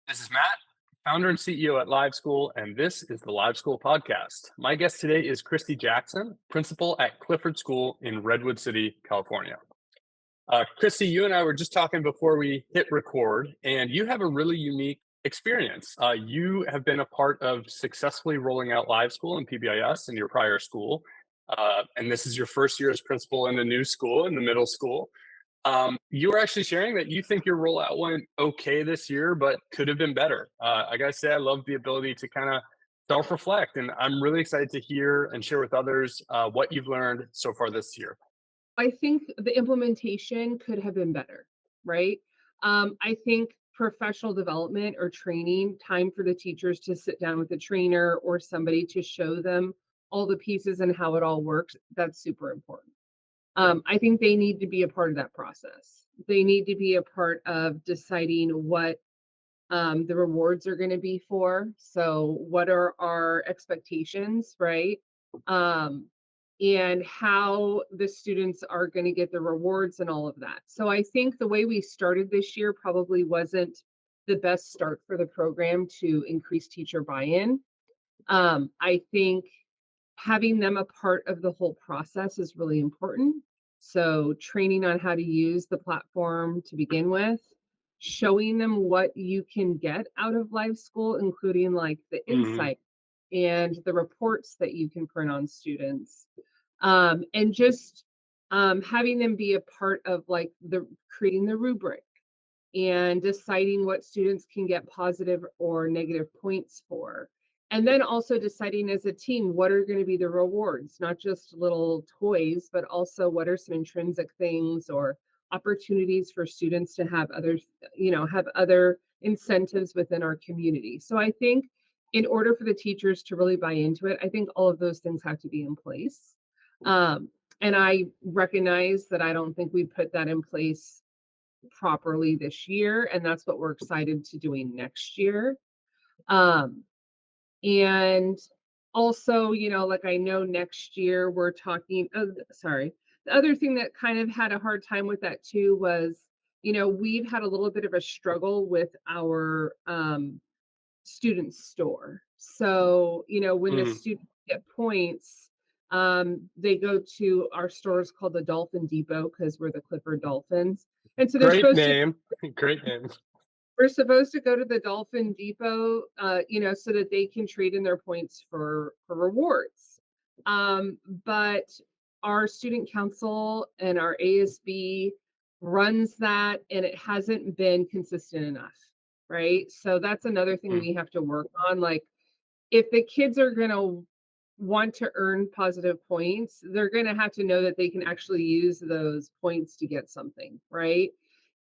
This is Matt, founder and CEO at LiveSchool, and this is the LiveSchool podcast. My guest today is Kristy Jackson, principal at Clifford School in Redwood City, California. Kristy, you and I were just talking before we hit record, and you have a really unique experience. You have been a part of successfully rolling out LiveSchool and PBIS in your prior school, and this is your first year as principal in the new school, in the middle school. You were actually sharing that you think your rollout went okay this year, but could have been better. I gotta say, I love the ability to kind of self-reflect, and I'm really excited to hear and share with others what you've learned so far this year. I think the implementation could have been better, right? I think professional development or training, time for the teachers to sit down with a trainer or somebody to show them all the pieces and how it all works, that's super important. I think they need to be a part of that process. They need to be a part of deciding what the rewards are going to be for. So, what are our expectations, right? Um, and how the students are going to get the rewards and all of that. So, I think the way we started this year probably wasn't the best start for the program to increase teacher buy in. I think having them a part of the whole process is really important. So, training on how to use the platform to begin with, showing them what you can get out of Live School, including like the Mhm. insight and the reports that you can print on students, and just having them be a part of like the creating the rubric and deciding what students can get positive or negative points for. And then also deciding as a team what are going to be the rewards, not just little toys, but also what are some intrinsic things or opportunities for students to have others, have other incentives within our community. So I think in order for the teachers to really buy into it, I think all of those things have to be in place. Um, and I recognize that I don't think we put that in place properly this year, and that's what we're excited to doing next year. Um, and also, like I know next year we're talking, oh, sorry. The other thing that kind of had a hard time with that too was, we've had a little bit of a struggle with our student store. So, when the Mhm. students get points, they go to our stores called the Dolphin Depot because we're the Clifford Dolphins. And so they're Great supposed to name. Great name. we're supposed to go to the Dolphin Depot, so that they can trade in their points for rewards. But our student council and our ASB runs that, and it hasn't been consistent enough, right? So that's another thing Mm. we have to work on. Like, if the kids are gonna want to earn positive points, they're gonna have to know that they can actually use those points to get something, right?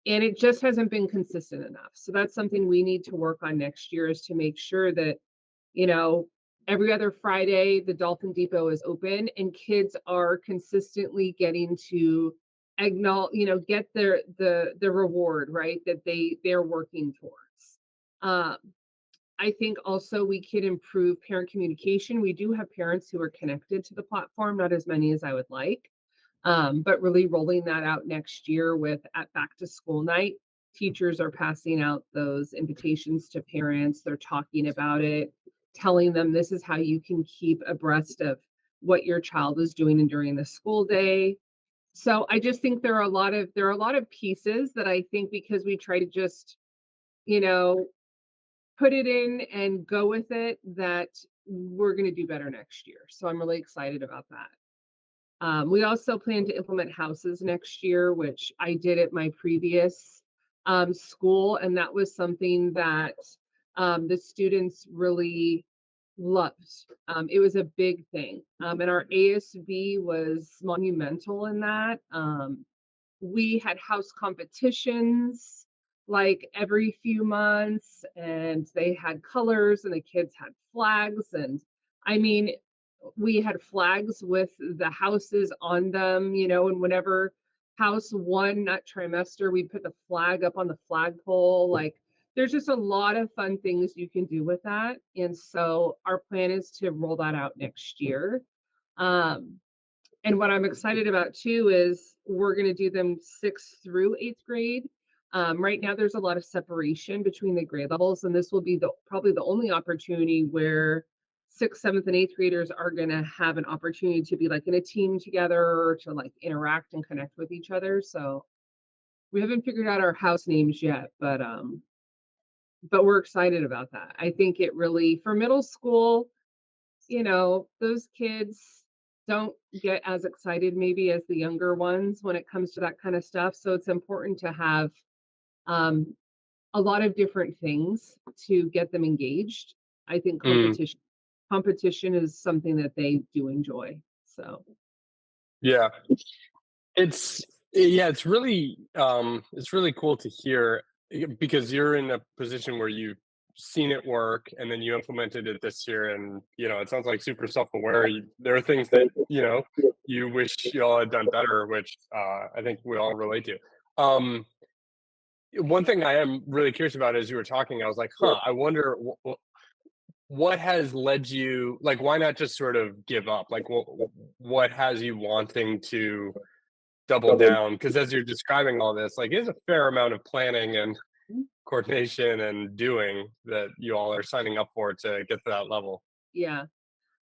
And it just hasn't been consistent enough. So that's something we need to work on next year is to make sure that, you know, every other Friday the Dolphin Depot is open and kids are consistently getting to acknowledge, get the reward, right? That they're working towards. Um, I think also we can improve parent communication. We do have parents who are connected to the platform, not as many as I would like, but really rolling that out next year with at back to school night. Teachers are passing out those invitations to parents. They're talking about it, telling them this is how you can keep abreast of what your child is doing and during the school day. So I just think there are a lot of pieces that I think because we try to just, you know, put it in and go with it, that we're going to do better next year. So I'm really excited about that. We also plan to implement houses next year, which I did at my previous school, and that was something that the students really loved. It was a big thing, and our ASB was monumental in that. We had house competitions like every few months, and they had colors and the kids had flags. And I mean, we had flags with the houses on them, and whenever house won that trimester, we put the flag up on the flagpole. Like, there's just a lot of fun things you can do with that. And so our plan is to roll that out next year. Um, and what I'm excited about too is we're going to do them 6th through 8th grade. Right now, there's a lot of separation between the grade levels, and this will be probably the only opportunity where sixth, seventh, and eighth graders are going to have an opportunity to be like in a team together or to like interact and connect with each other. So we haven't figured out our house names yet, but we're excited about that. I think it really for middle school, those kids don't get as excited maybe as the younger ones when it comes to that kind of stuff. So it's important to have um, a lot of different things to get them engaged. I think Mm, competition is something that they do enjoy. So yeah. It's yeah, it's really cool to hear because you're in a position where you've seen it work and then you implemented it this year and it sounds like super self-aware. There are things that, you wish you all had done better, which I think we all relate to. Um, One thing I am really curious about as you were talking, I was like, huh, I wonder what has led you, like, why not just sort of give up? Like, what has you wanting to double down? Because as you're describing all this, like, there's a fair amount of planning and coordination and doing that you all are signing up for to get to that level. yeah,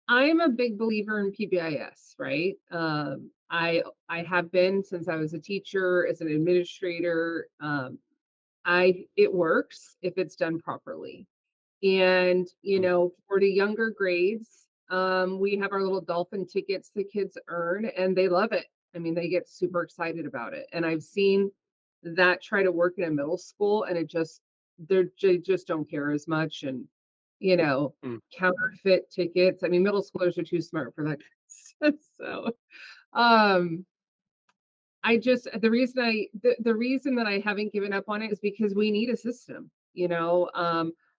I'm a big believer in PBIS, right? I have been since I was a teacher, as an administrator. I it works if it's done properly. And, Mm, for the younger grades, we have our little dolphin tickets the kids earn, and they love it. I mean, they get super excited about it. And I've seen that try to work in a middle school, and they just don't care as much. And, you know, mm, counterfeit tickets. I mean, middle schoolers are too smart for that. So, um, I just the reason that I haven't given up on it is because we need a system,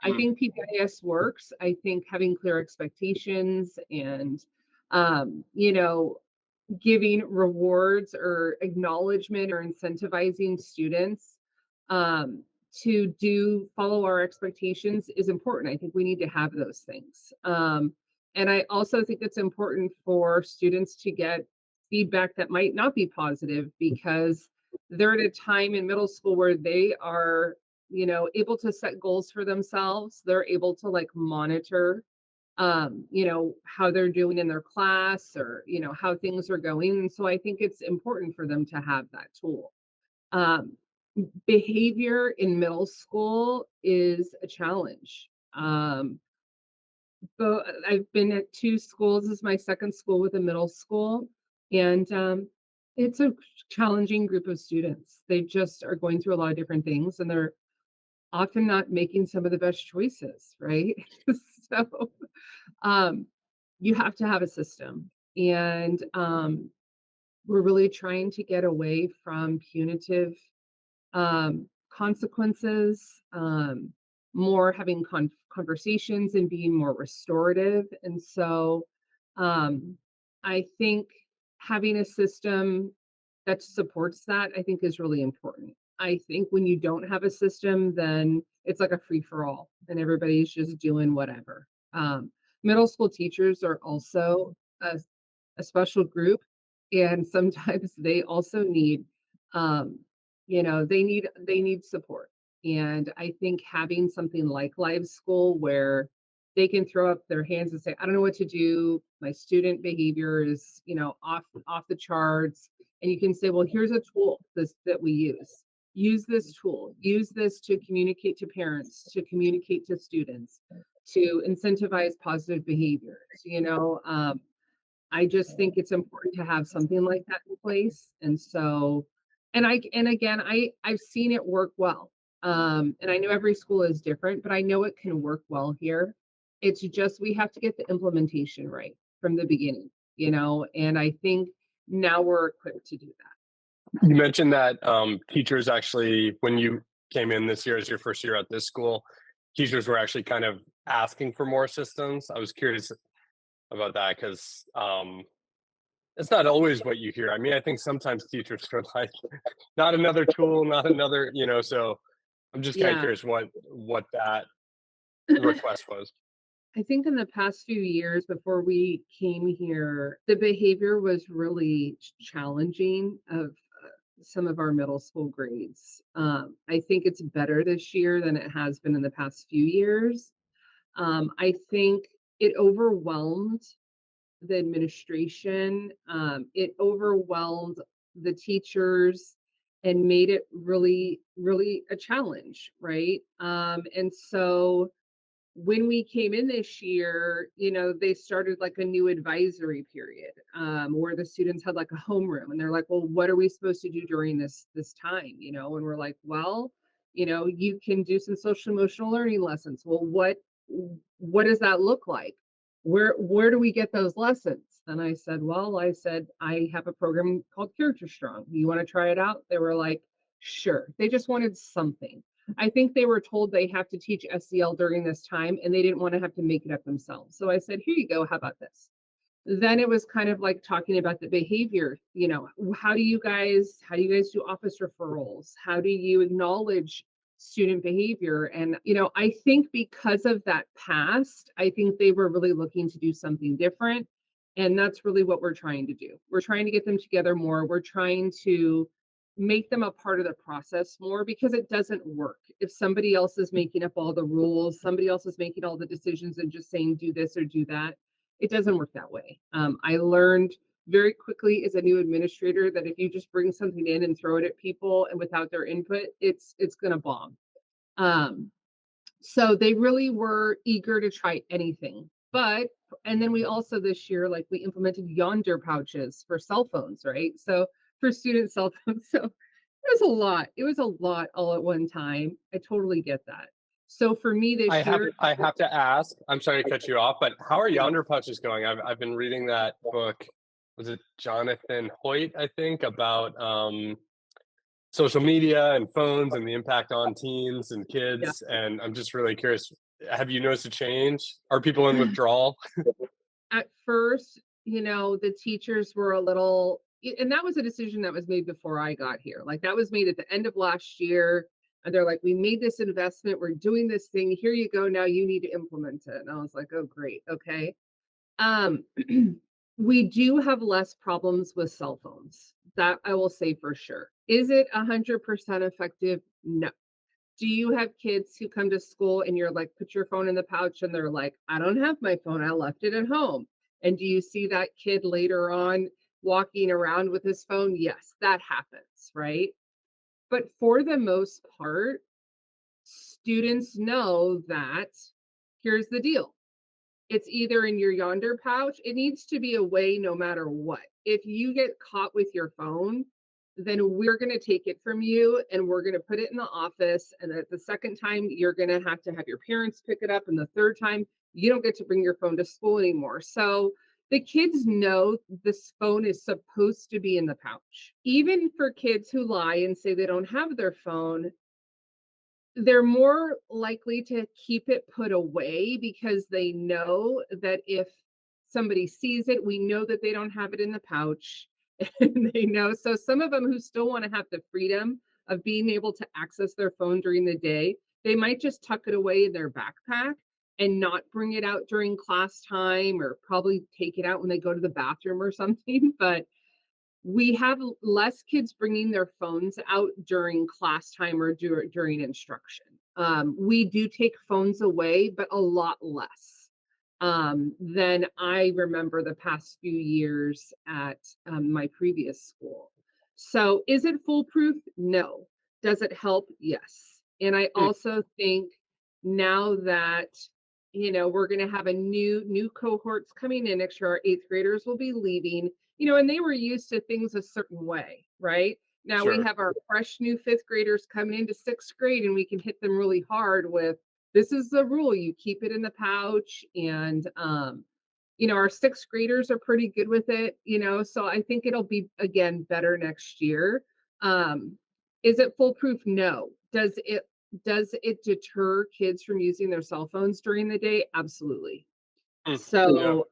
I mm, think PBIS works. I think having clear expectations and, giving rewards or acknowledgement or incentivizing students, um, to do follow our expectations is important. I think we need to have those things. And I also think it's important for students to get feedback that might not be positive because they're at a time in middle school where they are, able to set goals for themselves. They're able to like monitor how they're doing in their class or, how things are going. And so I think it's important for them to have that tool. Um, Behavior in middle school is a challenge. So I've been at two schools. This is my second school with a middle school, and it's a challenging group of students. They just are going through a lot of different things, and they're often not making some of the best choices, right? So um, you have to have a system. And we're really trying to get away from punitive consequences, more having conversations and being more restorative. And so I think having a system that supports that, I think, is really important. I think when you don't have a system, then it's like a free for all and everybody's just doing whatever. Middle school teachers are also a, a special group, and sometimes they also need um, they need support. And I think having something like Live School where they can throw up their hands and say, I don't know what to do. My student behavior is, off the charts. And you can say, well, here's a tool that we use. Use this tool. Use this to communicate to parents, to communicate to students, to incentivize positive behaviors. I just think it's important to have something like that in place. And so, and again, I've seen it work well. And I know every school is different, but I know it can work well here. It's just we have to get the implementation right from the beginning, and I think now we're equipped to do that. You mentioned that teachers actually, when you came in this year as your first year at this school, teachers were actually kind of asking for more assistance. I was curious about that because it's not always what you hear. I mean, I think sometimes teachers are like, not another tool, not another, so I'm just kind of Yeah. curious what that request was. I think in the past few years before we came here, the behavior was really challenging of some of our middle school grades. I think it's better this year than it has been in the past few years. I think it overwhelmed the administration. It overwhelmed the teachers and made it really, really a challenge, right? And so when we came in this year, they started like a new advisory period, where the students had like a homeroom, and they're like, well, what are we supposed to do during this time? And we're like, well, you can do some social emotional learning lessons. Well, what does that look like? Where do we get those lessons? And I said, I have a program called Character Strong. You want to try it out? They were like, sure. They just wanted something. I think they were told they have to teach SEL during this time, and they didn't want to have to make it up themselves. So I said, here you go. How about this? Then it was kind of like talking about the behavior. How do you guys do office referrals? How do you acknowledge student behavior? And I think because of that past, I think they were really looking to do something different. And that's really what we're trying to do. We're trying to get them together more. We're trying to make them a part of the process more, because it doesn't work if somebody else is making up all the rules, somebody else is making all the decisions and just saying do this or do that. It doesn't work that way. I learned very quickly as a new administrator that if you just bring something in and throw it at people and without their input, it's going to bomb. So they really were eager to try anything. And then we also this year, like, we implemented yonder pouches for cell phones, right? So for student cell phones. So it was a lot. It was a lot all at one time. I totally get that. So for me I this have year, I have to ask. I'm sorry to cut you off, but how are yonder pouches going? I've been reading that book. Was it Jonathan Hoyt? I think about social media and phones and the impact on teens and yeah. kids. And I'm just really curious. Have you noticed a change? Are people in withdrawal? At first, the teachers were a little, and that was a decision that was made before I got here. Like, that was made at the end of last year. And they're like, we made this investment. We're doing this thing. Here you go. Now you need to implement it. And I was like, oh, great. Okay. Um, we do have less problems with cell phones. That I will say for sure. Is it 100% effective? No. Do you have kids who come to school and you're like, put your phone in the pouch, and they're like, I don't have my phone. I left it at home. And do you see that kid later on walking around with his phone? Yes, that happens, right? But for the most part, students know that here's the deal. It's either in your yonder pouch. It needs to be away no matter what. If you get caught with your phone, then we're going to take it from you and we're going to put it in the office. And at the second time, you're going to have your parents pick it up. And the third time, you don't get to bring your phone to school anymore. So the kids know this phone is supposed to be in the pouch. Even for kids who lie and say they don't have their phone, they're more likely to keep it put away because they know that if somebody sees it, we know that they don't have it in the pouch. And they know. So some of them who still want to have the freedom of being able to access their phone during the day, they might just tuck it away in their backpack and not bring it out during class time, or probably take it out when they go to the bathroom or something. But we have less kids bringing their phones out during class time or during instruction. We do take phones away, but a lot less than I remember the past few years at my previous school. So is it foolproof? No. Does it help? Yes. And I Hmm, also think now that we're going to have a new cohorts coming in next year, our eighth graders will be leaving, and they were used to things a certain way, right? Now we sure. have our fresh new fifth graders coming into sixth grade, and we can hit them really hard with, this is the rule, you keep it in the pouch. And our sixth graders are pretty good with it, so I think it'll be, again, better next year. um is it foolproof? No. Does it deter kids from using their cell phones during the day? Absolutely. Hmm, yeah. So,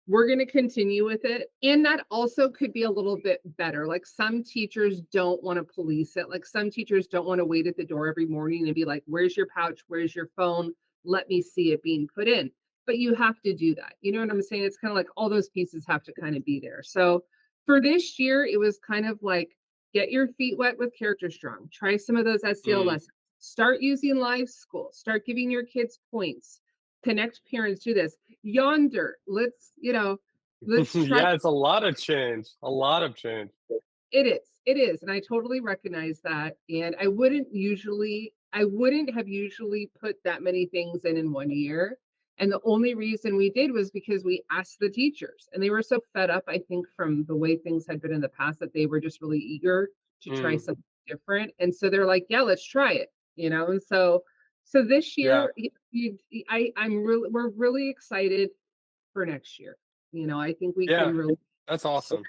we're gonna continue with it, and that also could be a little bit better. Like, some teachers don't wanna police it, like, some teachers don't wanna wait at the door every morning and be like, "Where's your pouch? Where's your phone? Let me see it being put in." But you have to do that, you know what I'm saying? It's kinda like all those pieces have to kinda be there. So, for this year, it was kind of like get your feet wet with Character Strong. Try some of those SEL Mm. lessons. Start using LiveSchool. Start giving your kids points. Connect parents to this. Yonder, let's try. Yeah, it's a lot of change. A lot of change. It is, and I totally recognize that, and I wouldn't have usually put that many things in 1 year, and the only reason we did was because we asked the teachers, and they were so fed up, I think, from the way things had been in the past that they were just really eager to try Mm. something different, and so they're like, "Yeah, let's try it," and so this Yeah. year, we're really excited for next year. I think we Yeah. can really That's awesome.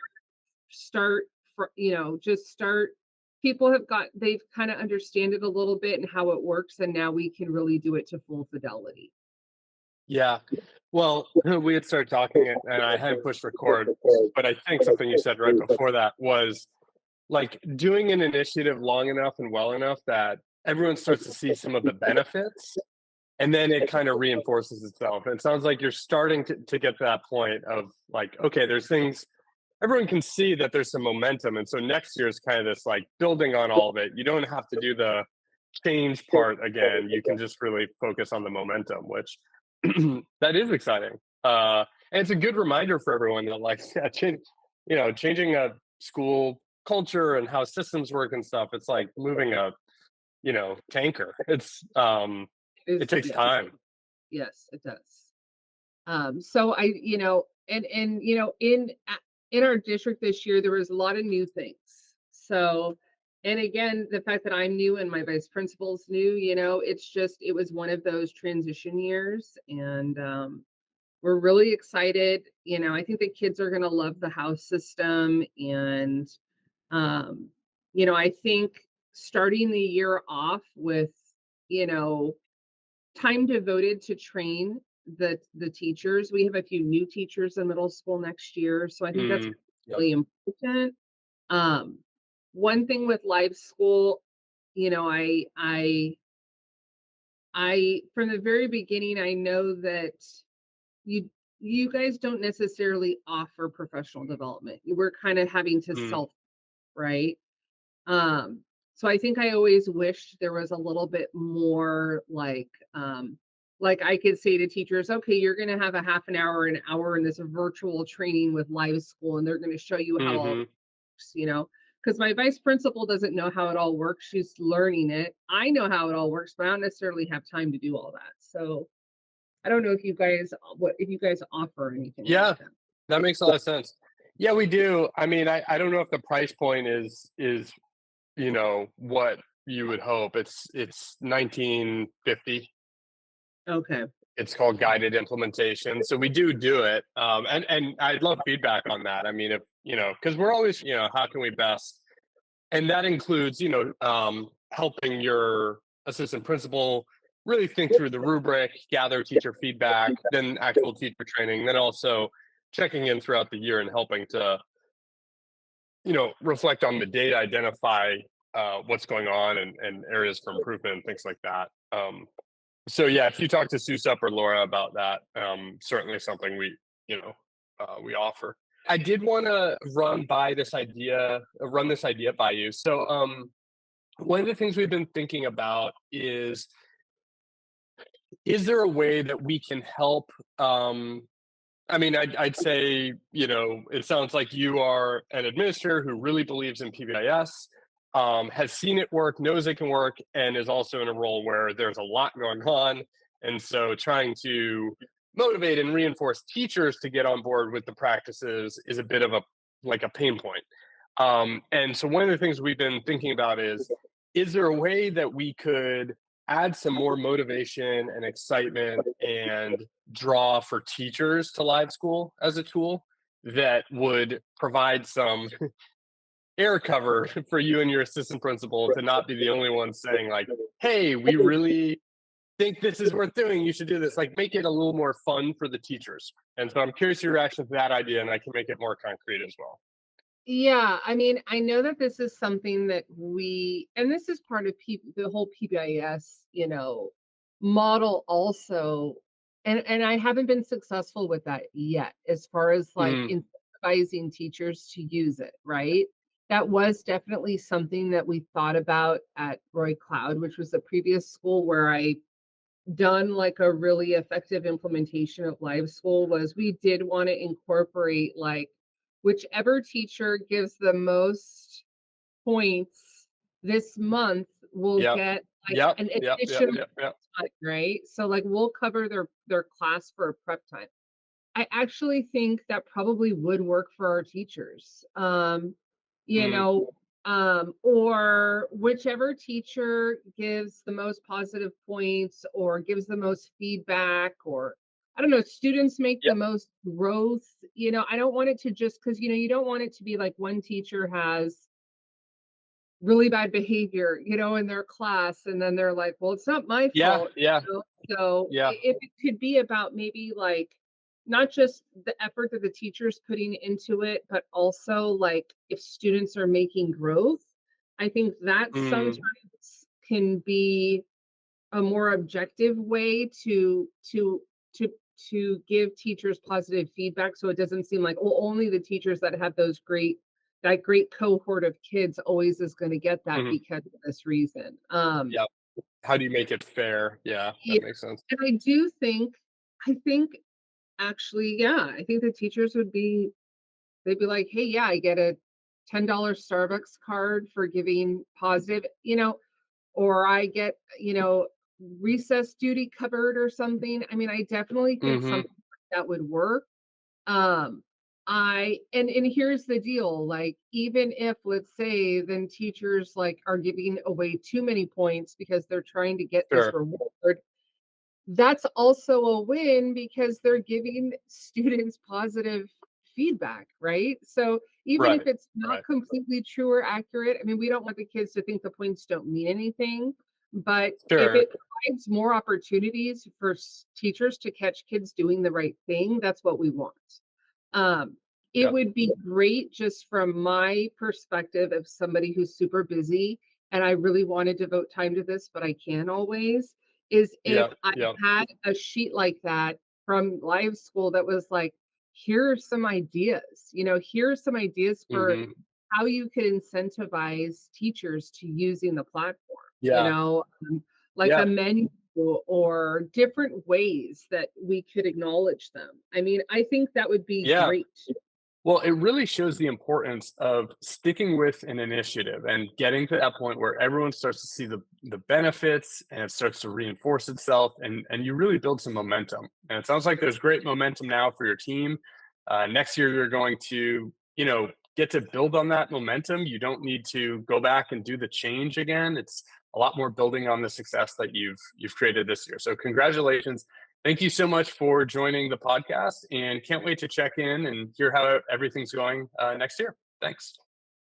start just start. They've kind of understand it a little bit and how it works, and now we can really do it to full fidelity. Yeah. Well, we had started talking and I hadn't pushed record, but I think something you said right before that was like doing an initiative long enough and well enough that everyone starts to see some of the benefits and then it kind of reinforces itself. And it sounds like you're starting to get to that point of like, okay, there's things everyone can see that there's some momentum. And so next year is kind of this like building on all of it. You don't have to do the change part again. You can just really focus on the momentum, which that is exciting. And it's a good reminder for everyone that like yeah, changing a school culture and how systems work and stuff. It's like moving a tanker. Is It takes Yes, time. yes, it does. So I you know and in our district this year there was a lot of new things. So, and again, the fact that I'm new and my vice principal's new, it was one of those transition years, and we're really excited. I think the kids are going to love the house system, and um I think starting the year off with you know time devoted to train the teachers. We have a few new teachers in middle school next year, so I think that's Mm, yep. really important. Um, One thing with live school, you know, I from the very beginning, I know that you you guys don't necessarily offer professional development. We're kind of having to Mm, right? Um, so I think I always wished there was a little bit more like I could say to teachers, okay, you're going to have a half an hour in this virtual training with live school, and they're going to show you how all hmm works, because my vice principal doesn't know how it all works. She's learning it. I know how it all works, but I don't necessarily have time to do all that. So I don't know if you guys offer anything like Yeah, that. that makes a lot of sense. Yeah, we do. I mean, I don't know if the price point is what you would hope. It's 1950. Okay. It's called guided implementation. So we do it. And I'd love feedback on that. I mean, if because we're always, how can we best and that includes, helping your assistant principal really think through the rubric, gather teacher feedback, then actual teacher training, then also checking in throughout the year and helping to, reflect on the data, identify what's going on and areas for improvement and things like that. So yeah, if you talk to Susup or Laura about that, certainly something we offer. I did want to run this idea by you. So one of the things we've been thinking about is there a way that we can help I mean, I'd say, it sounds like you are an administrator who really believes in PBIS, has seen it work, knows it can work, and is also in a role where there's a lot going on. And so trying to motivate and reinforce teachers to get on board with the practices is a bit of a pain point. And so one of the things we've been thinking about is there a way that we could add some more motivation and excitement and draw for teachers to live school as a tool that would provide some air cover for you and your assistant principal to not be the only one saying like, hey, we really think this is worth doing, you should do this, like make it a little more fun for the teachers. And so I'm curious your reaction to that idea and I can make it more concrete as well. Yeah, I mean, I know that this is something that and this is part of the whole PBIS, model also. And I haven't been successful with that yet, as far as like Mm, incentivizing teachers to use it, right? that was definitely something that we thought about at Roy Cloud, which was the previous school where I done like a really effective implementation of LiveSchool. Was we did want to incorporate like whichever teacher gives the most points this month will Yep. get like Yep. an Yep. Yep. additional Yep. Yep. time, right? So like we'll cover their class for a prep time. I actually think that probably would work for our teachers. You Mm, know, or whichever teacher gives the most positive points or gives the most feedback, or I don't know, students make the yep. most growth. I don't want it to just because, you don't want it to be like one teacher has really bad behavior, in their class, and then they're like, "Well, it's not my Yeah. fault." Yeah. So Yeah. if it could be about maybe like not just the effort that the teacher's putting into it, but also like if students are making growth, I think that Mm, sometimes can be a more objective way to to give teachers positive feedback, so it doesn't seem like, oh, only the teachers that have that great cohort of kids always is going to get that mhm. because of this reason. Yep. How do you make it fair? Yeah, Yeah, that makes sense. and I think actually, yeah, I think the teachers they'd be like, hey, yeah, I get a $10 Starbucks card for giving positive, or I get, recess duty covered or something. I mean, I definitely think Mhm. something like that would work. Um, and here's the deal, like, even if, let's say, then teachers, like, are giving away too many points because they're trying to get this Sure. reward, that's also a win because they're giving students positive feedback, right? So even if Right. it's not Right. completely true or accurate, I mean, we don't want the kids to think the points don't mean anything, but if Sure. it provides more opportunities for teachers to catch kids doing the right thing, that's what we want. Um, it Yep. would be great just from my perspective of somebody who's super busy and I really want to devote time to this, but I can't always, is if Yep. I Yep. had a sheet like that from Live School that was like, here are some ideas, here are some ideas for Mhm. how you could incentivize teachers to using the platform, Yeah. like a Yeah. menu or different ways that we could acknowledge them. I mean, I think that would be Yeah. great. Well, it really shows the importance of sticking with an initiative and getting to that point where everyone starts to see the benefits and it starts to reinforce itself and you really build some momentum. And it sounds like there's great momentum now for your team. Next year you're going to, get to build on that momentum. You don't need to go back and do the change again. It's a lot more building on the success that you've created this year. So congratulations. Thank you so much for joining the podcast and can't wait to check in and hear how everything's going next year. Thanks.